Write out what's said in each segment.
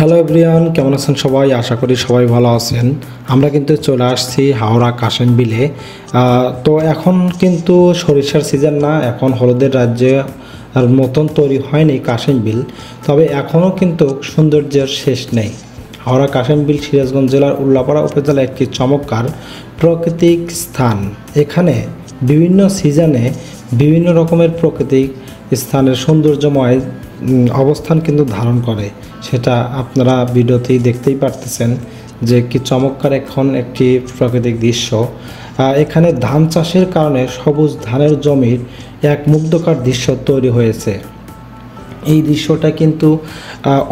Hello everyone, কেমন আছেন সবাই? আশা করি সবাই ভালো আছেন। আমরা কিন্তু চলে আসছি হাওড়া কাশেম বিলে। তো এখন কিন্তু সরিষার সিজন না, এখন হলুদের রাজ্যে আর মতন তৈরি হয়নি কাশেম বিল। তবে এখনও কিন্তু সৌন্দর্যের শেষ নেই। হাওড়া কাশেম বিল সিরাজগঞ্জ জেলার উল্লাপাড়া উপজেলার একটি চমৎকার প্রাকৃতিক স্থান। এখানে বিভিন্ন সিজনে বিভিন্ন রকমের প্রাকৃতিক স্থানের সৌন্দর্যময় অবস্থান কিন্তু ধারণ করে। সেটা আপনারা ভিডিওতেই দেখতেই পারতেছেন যে কি চমৎকার এখন একটি প্রাকৃতিক দৃশ্য। এখানে ধান চাষের কারণে সবুজ ধানের জমির এক মুগ্ধকর দৃশ্য তৈরি হয়েছে। এই দৃশ্যটা কিন্তু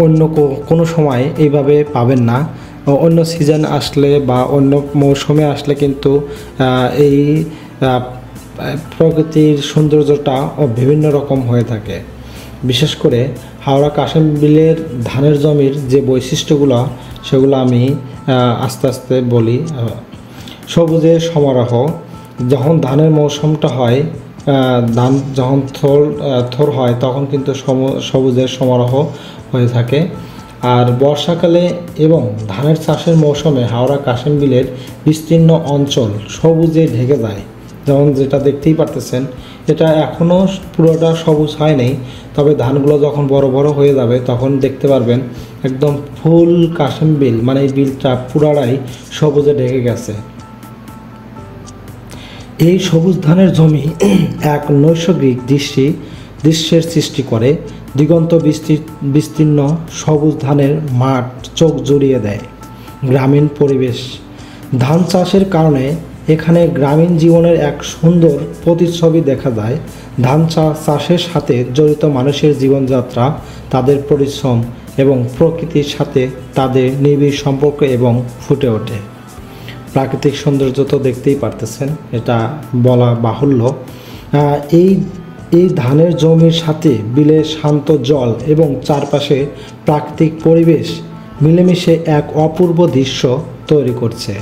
অন্য কোনো সময় এইভাবে পাবেন না। অন্য সিজন আসলে বা অন্য মৌসুমে আসলে কিন্তু এই প্রকৃতির সৌন্দর্যটা বিভিন্ন রকম হয়ে থাকে। বিশেষ করে হাওড়া কাশেম বিলের ধানের জমির যে বৈশিষ্ট্যগুলো সেগুলো আমি আস্তে আস্তে বলি। সবুজের সমারোহ, যখন ধানের মৌসুমটা হয়, ধান যখন থোর হয় তখন কিন্তু সবুজের সমারোহ হয়ে থাকে। আর বর্ষাকালে এবং ধানের চাষের মৌসুমে হাওড়া কাশেম বিলের বিস্তীর্ণ অঞ্চল সবুজে ঢেকে যায়। যেমন যেটা দেখতেই পারতেছেন, এটা এখনও পুরোটা সবুজ হয়নি, তবে ধানগুলো যখন বড় বড় হয়ে যাবে তখন দেখতে পারবেন একদম ফুল কাশেম বিল, মানে এই বিলটা পুরাটাই সবুজে ঢেকে গেছে। এই সবুজ ধানের জমি এক নৈসর্গিক দৃশ্যের সৃষ্টি করে। দিগন্ত বিস্তীর্ণ সবুজ ধানের মাঠ চোখ জুড়িয়ে দেয়। গ্রামীণ পরিবেশ, ধান চাষের কারণে এখানে গ্রামীণ জীবনের এক সুন্দর প্রতিচ্ছবি দেখা যায়। ধান চাষের সাথে জড়িত মানুষের জীবনযাত্রা, তাদের পরিশ্রম এবং প্রকৃতির সাথে তাদের নিবিড় সম্পর্ক এবং ফুটে ওঠে। প্রাকৃতিক সৌন্দর্য তো দেখতেই পারতেছেন, এটা বলা বাহুল্য। এই ধানের জমির সাথে বিলের শান্ত জল এবং চারপাশে প্রাকৃতিক পরিবেশ মিলেমিশে এক অপূর্ব দৃশ্য তৈরি করছে,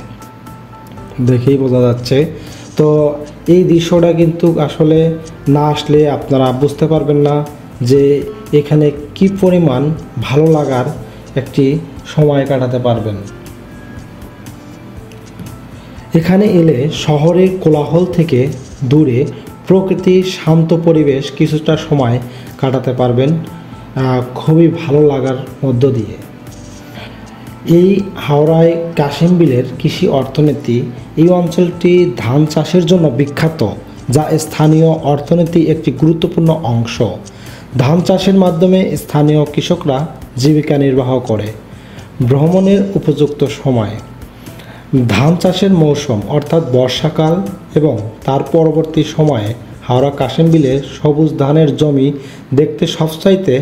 দেখেই বোঝা যাচ্ছে। তো এই দৃশ্যটা কিন্তু আসলে না আসলে আপনারা বুঝতে পারবেন না যে এখানে কি পরিমাণ ভালো লাগার একটি সময় কাটাতে পারবেন। এখানে এলে শহরের কোলাহল থেকে দূরে প্রকৃতির শান্ত পরিবেশ কিছুটা সময় কাটাতে পারবেন খুবই ভালো লাগার মধ্য দিয়ে। এই হাওড়ায় কাশেম বিলের কৃষি অর্থনীতি, এই অঞ্চলটি ধান চাষের জন্য বিখ্যাত, যা স্থানীয় অর্থনীতির একটি গুরুত্বপূর্ণ অংশ। ধান চাষের মাধ্যমে স্থানীয় কৃষকরা জীবিকা নির্বাহ করে। ভ্রমণের উপযুক্ত সময়, ধান চাষের মৌসুম অর্থাৎ বর্ষাকাল এবং তার পরবর্তী সময়ে হাওড়া কাশেম বিলে সবুজ ধানের জমি দেখতে সবচাইতে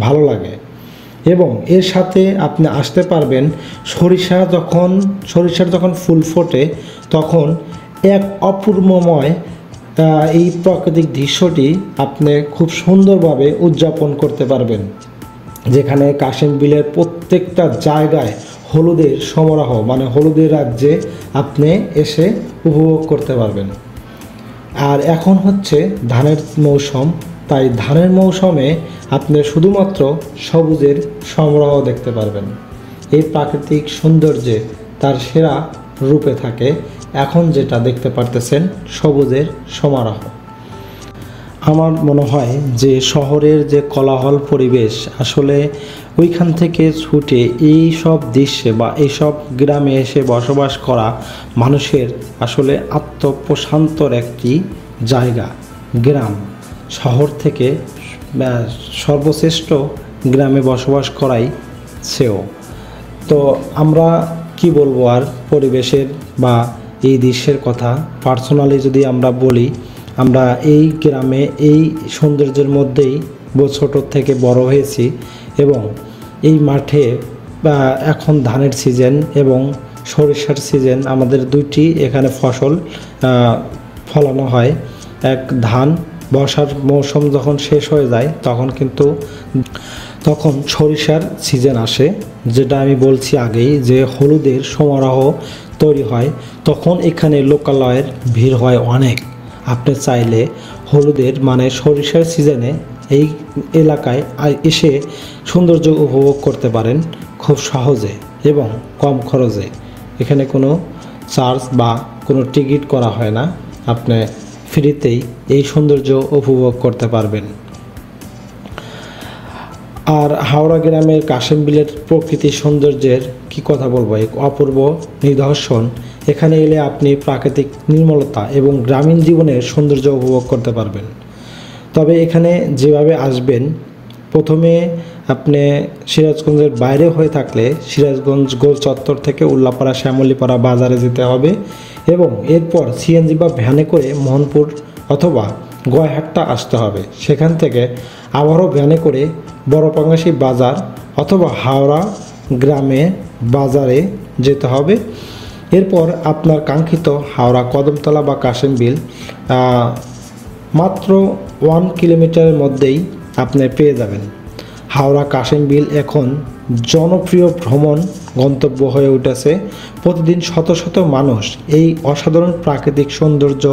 ভালো লাগে। এবং এর সাথে আপনি আসতে পারবেন সরিষার যখন ফুল ফোটে তখন এক অপূর্বময় এই প্রাকৃতিক দৃশ্যটি আপনি খুব সুন্দরভাবে উদযাপন করতে পারবেন, যেখানে কাশেম বিলের প্রত্যেকটা জায়গায় হলুদের সমারোহ, মানে হলুদের রাজ্যে আপনি এসে উপভোগ করতে পারবেন। আর এখন হচ্ছে ধানের মৌসুম, তাই ধানের মৌসুমে আপনি শুধুমাত্র সবুজের সমারোহ দেখতে পারবেন। এই প্রাকৃতিক সৌন্দর্যে তার সেরা রূপে থাকে এখন যেটা দেখতে পারতেছেন, সবুজের সমারোহ। আমার মনে হয় যে শহরের যে কোলাহল পরিবেশ, আসলে ওইখান থেকে ছুটে এই সব দৃশ্যে বা এইসব গ্রামে এসে বসবাস করা মানুষের আসলে আত্মপ্রশান্তর একটি জায়গা। গ্রাম শহর থেকে সর্বশ্রেষ্ঠ গ্রামে বসবাস করাই শ্রেয়। তো আমরা কি বলবো আর পরিবেশের বা এই দৃশ্যের কথা। পার্সোনালি যদি আমরা বলি, আমরা এই গ্রামে এই সৌন্দর্যের মধ্যেই ছোটোর থেকে বড় হয়েছি এবং এই মাঠে এখন ধানের সিজন এবং সরিষার সিজন, আমাদের দুইটি এখানে ফসল ফলানো হয়। এক ধান বর্ষার মৌসুম যখন শেষ হয়ে যায় তখন সরিষার সিজন আসে, যেটা আমি বলছি আগেই যে হলুদের সমারোহ তৈরি হয়। তখন এখানে লোকালয়ের ভিড় হয় অনেক। আপনি চাইলে হলুদের মানে সরিষার সিজনে এই এলাকায় এসে সৌন্দর্য উপভোগ করতে পারেন। খুব সহজে এবং কম খরচে। এখানে কোনো চার্জ বা কোনো টিকিট করা হয় না, আপনি ফ্রিতেই এই সৌন্দর্য উপভোগ করতে পারবেন। আর হাওড়া গ্রামের কাশেম বিলের প্রকৃতির সৌন্দর্যের কি কথা বলবো, এক অপূর্ব নিদর্শন। এখানে এলে আপনি প্রাকৃতিক নির্মলতা এবং গ্রামীণ জীবনের সৌন্দর্য উপভোগ করতে পারবেন। তবে এখানে যেভাবে আসবেন, প্রথমে আপনি সিরাজগঞ্জের বাইরে হয়ে থাকলে সিরাজগঞ্জ গোল চত্বর থেকে উল্লাপাড়া শ্যামলীপাড়া বাজারে যেতে হবে এবং এরপর সিএনজি বা ভ্যানে করে মোহনপুর অথবা গয়হাট্টা আসতে হবে। সেখান থেকে আবারও ভ্যানে করে বড়পাঙ্গাসী বাজার অথবা হাওড়া গ্রামে বাজারে যেতে হবে। এরপর আপনার কাঙ্ক্ষিত হাওড়া কদমতলা বা কাশেম বিল মাত্র 1 কিলোমিটারের মধ্যেই আপনি পেয়ে যাবেন। হাওড়া কাশেম বিল এখন জনপ্রিয় ভ্রমণ গন্তব্য হয়ে উঠেছে। প্রতিদিন শত শত মানুষ এই অসাধারণ প্রাকৃতিক সৌন্দর্য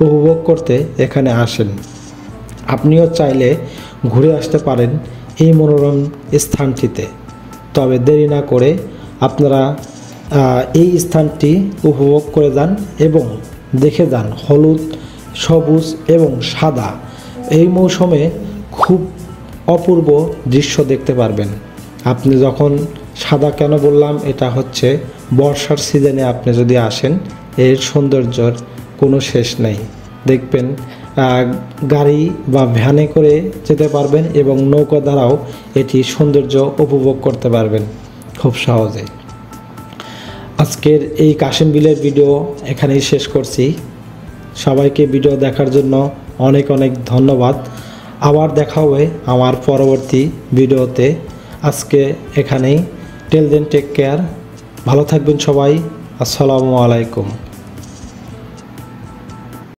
উপভোগ করতে এখানে আসেন। আপনিও চাইলে ঘুরে আসতে পারেন এই মনোরম স্থানটিতে। তবে দেরি না করে আপনারা এই স্থানটি উপভোগ করে যান এবং দেখে যান হলুদ, সবুজ এবং সাদা। এই মৌসুমে খুব অপূর্ব দৃশ্য দেখতে পারবেন। আপনি যখন সাদা কেন বললাম, এটা হচ্ছে বর্ষার সিজনে আপনি যদি আসেন, এর সৌন্দর্যর কোনো শেষ নেই। দেখবেন গাড়ি বা ভ্যানে করে যেতে পারবেন এবং নৌকা দ্বারাও এটি সৌন্দর্য উপভোগ করতে পারবেন খুব সহজে। আজকের এই কাশেম বিলের ভিডিও এখানেই শেষ করছি। সবাইকে ভিডিও দেখার জন্য অনেক অনেক ধন্যবাদ। আবার দেখা হবে আমার পরবর্তী ভিডিওতে। আজকে এখানেই। টেল দেন টেক কেয়ার, ভালো থাকবেন সবাই। আসসালামু আলাইকুম।